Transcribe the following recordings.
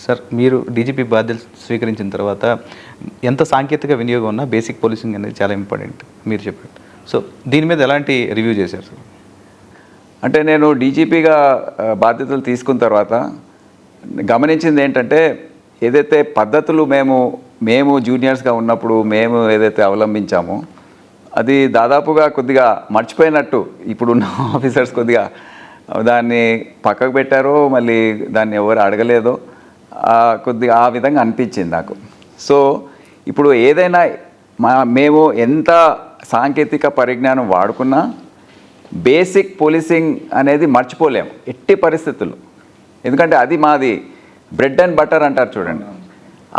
Sir, మీరు DGP బాధ్యతలు స్వీకరించిన తర్వాత ఎంత సాంకేతిక వినియోగం ఉన్నా బేసిక్ పోలీసింగ్ అనేది చాలా ఇంపార్టెంట్ మీరు చెప్పారు. సో దీని మీద ఎలాంటి రివ్యూ చేశారు సార్? అంటే నేను డీజీపీగా బాధ్యతలు తీసుకున్న తర్వాత గమనించింది ఏంటంటే, ఏదైతే పద్ధతులు మేము జూనియర్స్గా ఉన్నప్పుడు మేము ఏదైతే అవలంబించామో అది దాదాపుగా కొద్దిగా మర్చిపోయినట్టు ఇప్పుడున్న ఆఫీసర్స్ కొద్దిగా దాన్ని పక్కకు పెట్టారో, మళ్ళీ దాన్ని ఎవరు అడగలేదో కొద్దిగా ఆ విధంగా అనిపించింది నాకు. సో ఇప్పుడు ఏదైనా మేము ఎంత సాంకేతిక పరిజ్ఞానం వాడుకున్నా బేసిక్ పోలీసింగ్ అనేది మర్చిపోలేము ఎట్టి పరిస్థితుల్లో. ఎందుకంటే అది మాది బ్రెడ్ అండ్ బటర్ అంటారు చూడండి.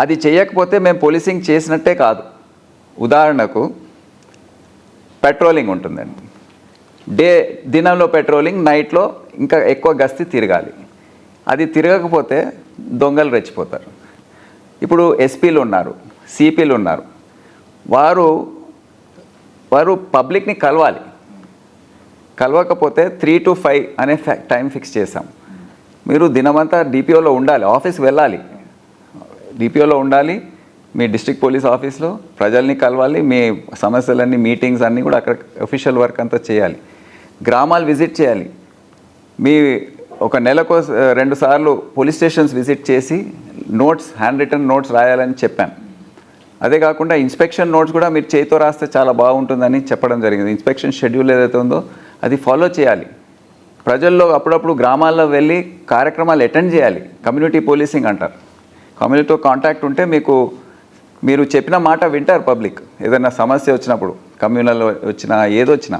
అది చేయకపోతే మేము పోలీసింగ్ చేసినట్టే కాదు. ఉదాహరణకు పెట్రోలింగ్ ఉంటుందండి, దినంలో పెట్రోలింగ్, నైట్లో ఇంకా ఎక్కువ గస్తీ తిరగాలి. అది తిరగకపోతే దొంగలు రెచ్చిపోతారు. ఇప్పుడు ఎస్పీలు ఉన్నారు, సిపిలు ఉన్నారు, వారు పబ్లిక్ని కలవకపోతే 3 to 5 అనే టైం ఫిక్స్ చేశాం. మీరు దినమంతా డిపిఓలో ఉండాలి, ఆఫీస్కి వెళ్ళాలి, డిపిఓలో ఉండాలి, మీ డిస్ట్రిక్ట్ పోలీస్ ఆఫీస్లో ప్రజల్ని కలవాలి, మీ సమస్యలన్నీ మీటింగ్స్ అన్నీ కూడా అక్కడ అఫీషియల్ వర్క్ అంతా చేయాలి, గ్రామాలు విజిట్ చేయాలి. మీ ఒక నెలకు 2 సార్లు పోలీస్ స్టేషన్స్ విజిట్ చేసి హ్యాండ్ రిటన్ నోట్స్ రాయాలని చెప్పాను. అదే కాకుండా ఇన్స్పెక్షన్ నోట్స్ కూడా మీరు చేతితో రాస్తే చాలా బాగుంటుందని చెప్పడం జరిగింది. ఇన్స్పెక్షన్ షెడ్యూల్ ఏదైతే ఉందో అది ఫాలో చేయాలి. ప్రజల్లో అప్పుడప్పుడు గ్రామాల్లో వెళ్ళి కార్యక్రమాలు అటెండ్ చేయాలి. కమ్యూనిటీ పోలీసింగ్ అంటారు. కమ్యూనిటీతో కాంటాక్ట్ ఉంటే మీరు చెప్పిన మాట వింటారు పబ్లిక్. ఏదైనా సమస్య వచ్చినప్పుడు, కమ్యూనల్ వచ్చినా, ఏదొచ్చినా,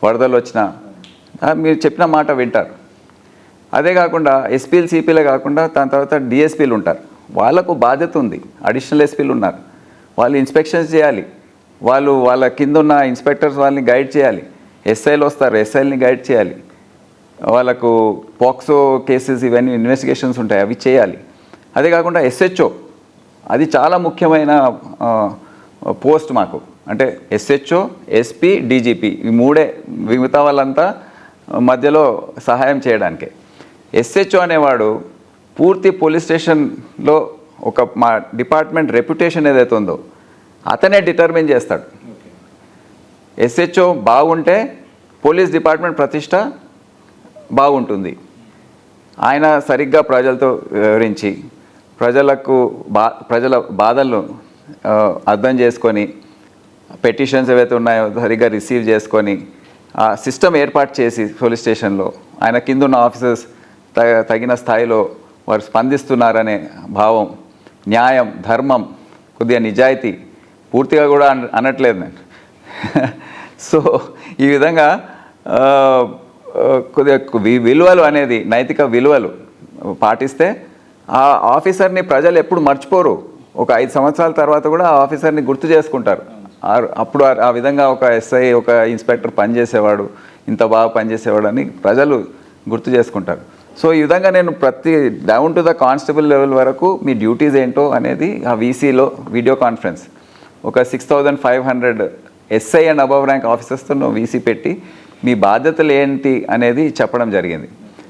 వరదలు వచ్చినా మీరు చెప్పిన మాట వింటారు. అదే కాకుండా ఎస్పీలు, సిపిలే కాకుండా దాని తర్వాత డిఎస్పీలు ఉంటారు. వాళ్ళకు బాధ్యత ఉంది. అడిషనల్ ఎస్పీలు ఉన్నారు, వాళ్ళు ఇన్స్పెక్షన్స్ చేయాలి, వాళ్ళ కింద ఉన్న ఇన్స్పెక్టర్స్ వాళ్ళని గైడ్ చేయాలి. ఎస్ఐలు వస్తారు, ఎస్ఐల్ని గైడ్ చేయాలి. వాళ్ళకు పోక్సో కేసెస్ ఇవన్నీ ఇన్వెస్టిగేషన్స్ ఉంటాయి, అవి చేయాలి. అదే కాకుండా ఎస్హెచ్ఓ, అది చాలా ముఖ్యమైన పోస్ట్ మాకు. అంటే ఎస్హెచ్ఓ, ఎస్పీ, డీజీపీ, ఈ మూడే. మిగతా వాళ్ళంతా మధ్యలో సహాయం చేయడానికే. ఎస్హెచ్ఓ అనేవాడు పూర్తి పోలీస్ స్టేషన్లో మా డిపార్ట్మెంట్ రెప్యుటేషన్ ఏదైతే ఉందో అతనే డిటర్మిన్ చేస్తాడు. ఎస్హెచ్ఓ బాగుంటే పోలీస్ డిపార్ట్మెంట్ ప్రతిష్ట బాగుంటుంది. ఆయన సరిగ్గా ప్రజలతో వివరించి ప్రజల బాధలను అర్థం చేసుకొని, పెటిషన్స్ ఏవైతే ఉన్నాయో సరిగ్గా రిసీవ్ చేసుకొని ఆ సిస్టమ్ ఏర్పాటు చేసి పోలీస్ స్టేషన్లో ఆయన కింద ఉన్న ఆఫీసర్స్ తగిన స్థాయిలో వారు స్పందిస్తున్నారనే భావం, న్యాయం, ధర్మం, కొద్దిగా నిజాయితీ, పూర్తిగా కూడా అనట్లేదు నేను. సో ఈ విధంగా కొద్దిగా విలువలు అనేది, నైతిక విలువలు పాటిస్తే ఆ ఆఫీసర్ని ప్రజలు ఎప్పుడు మర్చిపోరు. ఒక 5 సంవత్సరాల తర్వాత కూడా ఆ ఆఫీసర్ని గుర్తు చేసుకుంటారు. అప్పుడు ఆ విధంగా ఒక ఎస్ఐ, ఒక ఇన్స్పెక్టర్ పనిచేసేవాడు, ఇంత బాగా పనిచేసేవాడు అని ప్రజలు గుర్తు చేసుకుంటారు. సో ఈ విధంగా నేను ప్రతి down to the constable level వరకు మీ డ్యూటీస్ ఏంటో అనేది ఆ వీసీలో వీడియో కాన్ఫరెన్స్ ఒక 6500 ఎస్ఐ అండ్ అబవ్ ర్యాంక్ ఆఫీసర్స్తో వీసీ పెట్టి మీ బాధ్యతలు ఏంటి అనేది చెప్పడం జరిగింది.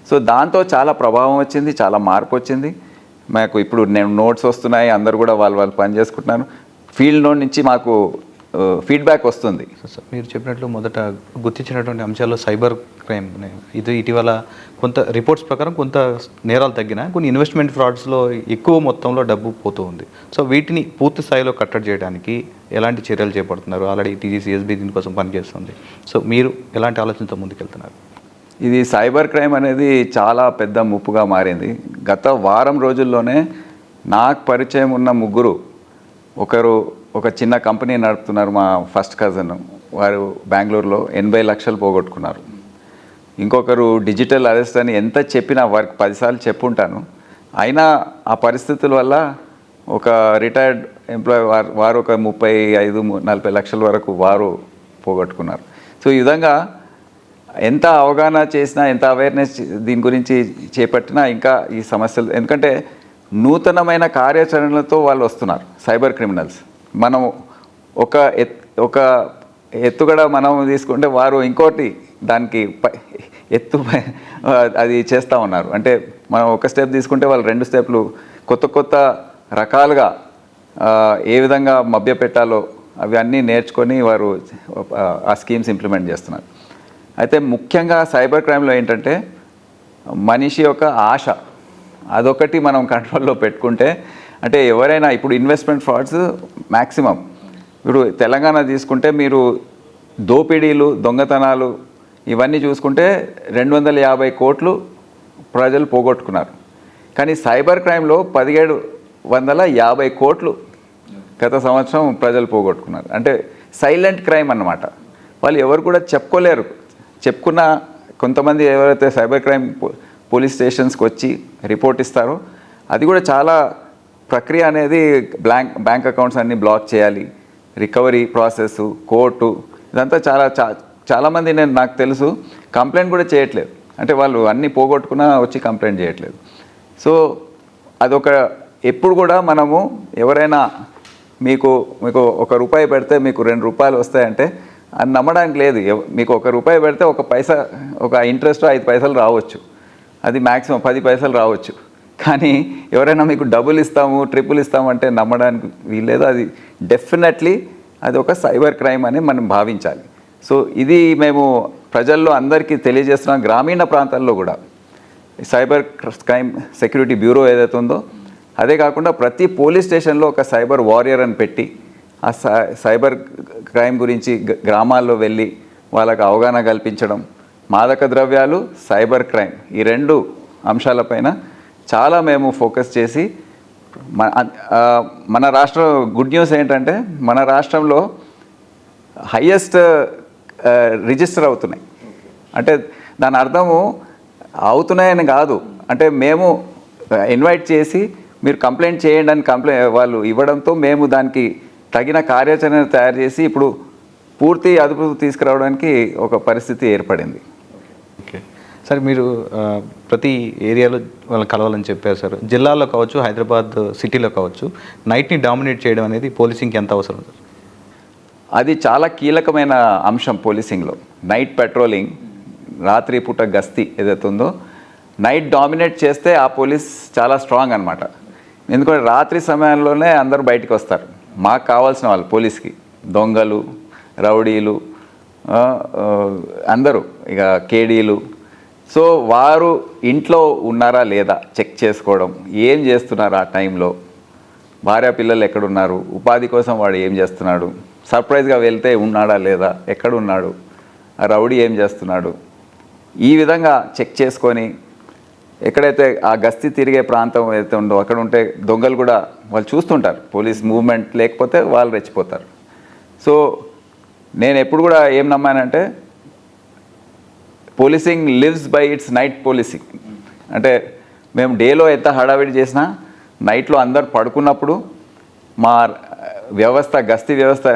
సో దాంతో చాలా ప్రభావం వచ్చింది, చాలా మార్పు వచ్చింది మాకు. ఇప్పుడు నోట్స్ వస్తున్నాయి, అందరు కూడా వాళ్ళు పని చేసుకుంటున్నారు. ఫీల్డ్ నోట్ నుంచి మాకు ఫీడ్బ్యాక్ వస్తుంది. మీరు చెప్పినట్లు మొదట గుర్తించినటువంటి అంశాల్లో సైబర్ క్రైమ్, ఇది ఇటీవల కొంత రిపోర్ట్స్ ప్రకారం కొంత నేరాలు తగ్గినా కొన్ని ఇన్వెస్ట్మెంట్ ఫ్రాడ్స్లో ఎక్కువ మొత్తంలో డబ్బు పోతూ ఉంది. సో వీటిని పూర్తి స్థాయిలో కట్టడి చేయడానికి ఎలాంటి చర్యలు చేపడుతున్నారు? ఆల్రెడీ టీజీసీఎస్బీ దీనికోసం పనిచేస్తుంది. సో మీరు ఎలాంటి ఆలోచనతో ముందుకెళ్తున్నారు? ఇది సైబర్ క్రైమ్ అనేది చాలా పెద్ద ముప్పుగా మారింది. గత వారం రోజుల్లోనే నాకు పరిచయం ఉన్న ముగ్గురు, ఒక చిన్న కంపెనీ నడుపుతున్నారు, మా ఫస్ట్ కజిన్, వారు బెంగళూరులో 80 లక్షలు పోగొట్టుకున్నారు. ఇంకొకరు డిజిటల్ అరెస్ట్ అని ఎంత చెప్పినా వారికి 10 సార్లు చెప్పుంటాను, అయినా ఆ పరిస్థితుల వల్ల ఒక రిటైర్డ్ ఎంప్లాయీ వారు ఒక 35-40 లక్షల వరకు వారు పోగొట్టుకున్నారు. సో ఈ విధంగా ఎంత అవగాహన చేసినా, ఎంత అవేర్నెస్ దీని గురించి చేపట్టినా ఇంకా ఈ సమస్యలు, ఎందుకంటే నూతనమైన కార్యాచరణలతో వాళ్ళు వస్తున్నారు సైబర్ క్రిమినల్స్. మనం ఒక ఎత్తుగడ మనం తీసుకుంటే వారు ఇంకోటి దానికి అది చేస్తూ ఉన్నారు. అంటే మనం ఒక స్టెప్ తీసుకుంటే వాళ్ళు 2 స్టెప్లు కొత్త కొత్త రకాలుగా ఏ విధంగా మభ్యపెట్టాలో అవి అన్నీ నేర్చుకొని వారు ఆ స్కీమ్స్ ఇంప్లిమెంట్ చేస్తున్నారు. అయితే ముఖ్యంగా సైబర్ క్రైమ్లో ఏంటంటే మనిషి యొక్క ఆశ అదొకటి మనం కంట్రోల్లో పెట్టుకుంటే, అంటే ఎవరైనా ఇప్పుడు ఇన్వెస్ట్మెంట్ ఫ్రాడ్స్ మ్యాక్సిమం ఇప్పుడు తెలంగాణ తీసుకుంటే మీరు దోపిడీలు దొంగతనాలు ఇవన్నీ చూసుకుంటే 250 కోట్లు ప్రజలు పోగొట్టుకున్నారు. కానీ సైబర్ క్రైమ్లో 1750 కోట్లు గత సంవత్సరం ప్రజలు పోగొట్టుకున్నారు. అంటే సైలెంట్ క్రైమ్ అన్నమాట. వాళ్ళు ఎవరు కూడా చెప్పుకోలేరు. చెప్పుకున్న కొంతమంది ఎవరైతే సైబర్ క్రైమ్ పోలీస్ స్టేషన్స్కి వచ్చి రిపోర్ట్ ఇస్తారో అది కూడా చాలా ప్రక్రియ అనేది బ్యాంక్ అకౌంట్స్ అన్నీ బ్లాక్ చేయాలి, రికవరీ ప్రాసెస్, కోర్టు, ఇదంతా చాలామంది నాకు తెలుసు కంప్లైంట్ కూడా చేయట్లేదు. అంటే వాళ్ళు అన్నీ పోగొట్టుకున్నా వచ్చి కంప్లైంట్ చేయట్లేదు. సో అదొక ఎప్పుడు కూడా మనము ఎవరైనా మీకు ₹1 పెడితే మీకు ₹2 వస్తాయంటే అది నమ్మడానికి లేదు. మీకు ₹1 పెడితే ఒక ఇంట్రెస్ట్ 5 పైసలు రావచ్చు, అది మ్యాక్సిమం 10 పైసలు రావచ్చు. కానీ ఎవరైనా మీకు డబుల్ ఇస్తాము ట్రిపుల్ ఇస్తామంటే నమ్మడానికి వీల్లేదు. అది డెఫినెట్లీ అది ఒక సైబర్ క్రైమ్ అని మనం భావించాలి. సో ఇది మేము ప్రజల్లో అందరికీ తెలియజేస్తున్నాం. గ్రామీణ ప్రాంతాల్లో కూడా సైబర్ క్రైమ్ సెక్యూరిటీ బ్యూరో ఏదైతే ఉందో అదే కాకుండా ప్రతి పోలీస్ స్టేషన్లో ఒక సైబర్ వారియర్ అని పెట్టి ఆ సైబర్ క్రైమ్ గురించి గ్రామాల్లో వెళ్ళి వాళ్ళకు అవగాహన కల్పించడం, మాదక ద్రవ్యాలు, సైబర్ క్రైమ్ ఈ 2 అంశాలపైన చాలా మేము ఫోకస్ చేసి మన రాష్ట్రం గుడ్ న్యూస్ ఏంటంటే మన రాష్ట్రంలో హైయెస్ట్ రిజిస్టర్ అవుతున్నాయి. అంటే దాని అర్థము అవుతున్నాయని కాదు, అంటే మేము ఇన్వైట్ చేసి మీరు కంప్లైంట్ చేయండి అని వాళ్ళు ఇవ్వడంతో మేము దానికి తగిన కార్యాచరణ తయారు చేసి ఇప్పుడు పూర్తి అదుపు తీసుకురావడానికి ఒక పరిస్థితి ఏర్పడింది. ఓకే సార్, మీరు ప్రతి ఏరియాలో వాళ్ళని కలవాలని చెప్పారు సార్. జిల్లాలో కావచ్చు, హైదరాబాద్ సిటీలో కావచ్చు, నైట్ని డామినేట్ చేయడం అనేది పోలీసింగ్కి ఎంత అవసరం సార్? అది చాలా కీలకమైన అంశం పోలీసింగ్లో. నైట్ పెట్రోలింగ్, రాత్రి పూట గస్తీ ఏదైతే ఉందో నైట్ డామినేట్ చేస్తే ఆ పోలీస్ చాలా స్ట్రాంగ్ అనమాట. ఎందుకంటే రాత్రి సమయంలోనే అందరూ బయటకు వస్తారు. మాకు కావాల్సిన వాళ్ళు పోలీస్కి దొంగలు, రౌడీలు, అందరూ ఇక కేడీలు. సో వారు ఇంట్లో ఉన్నారా లేదా చెక్ చేసుకోవడం, ఏం చేస్తున్నారు ఆ టైంలో, భార్య పిల్లలు ఎక్కడున్నారు, ఉపాధి కోసం వాడు ఏం చేస్తున్నాడు, సర్ప్రైజ్గా వెళ్తే ఉన్నాడా లేదా, ఎక్కడున్నాడు, ఆ రౌడీ ఏం చేస్తున్నాడు, ఈ విధంగా చెక్ చేసుకొని ఎక్కడైతే ఆ గస్తీ తిరిగే ప్రాంతం ఏదైతే ఉందో అక్కడ ఉంటే దొంగలు కూడా వాళ్ళు చూస్తుంటారు. పోలీస్ మూవ్మెంట్ లేకపోతే వాళ్ళు రెచ్చిపోతారు. సో నేను ఎప్పుడు కూడా ఏం నమ్మానంటే policing lives by its night policing. అంటే మేము డేలో ఎంత హడావిడి చేసినా నైట్లో అందరు పడుకున్నప్పుడు మా వ్యవస్థ, గస్తీ వ్యవస్థ,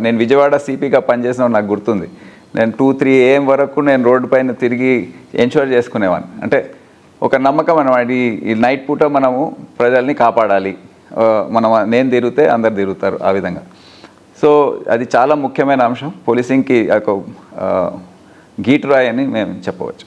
నేను విజయవాడ సిపిగా పనిచేసిన నాకు గుర్తుంది. నేను 2-3 AM వరకు నేను రోడ్డు పైన తిరిగి ఎన్షూర్ చేసుకునేవాడిని. అంటే ఒక నమ్మకం అన్నమాట, ఈ నైట్ పూట మనము ప్రజల్ని కాపాడాలి, నేను తిరిగితే అందరు తిరుగుతారు ఆ విధంగా. సో అది చాలా ముఖ్యమైన అంశం పోలీసింగ్కి, ఒక గీటురాయి అని మేము చెప్పవచ్చు.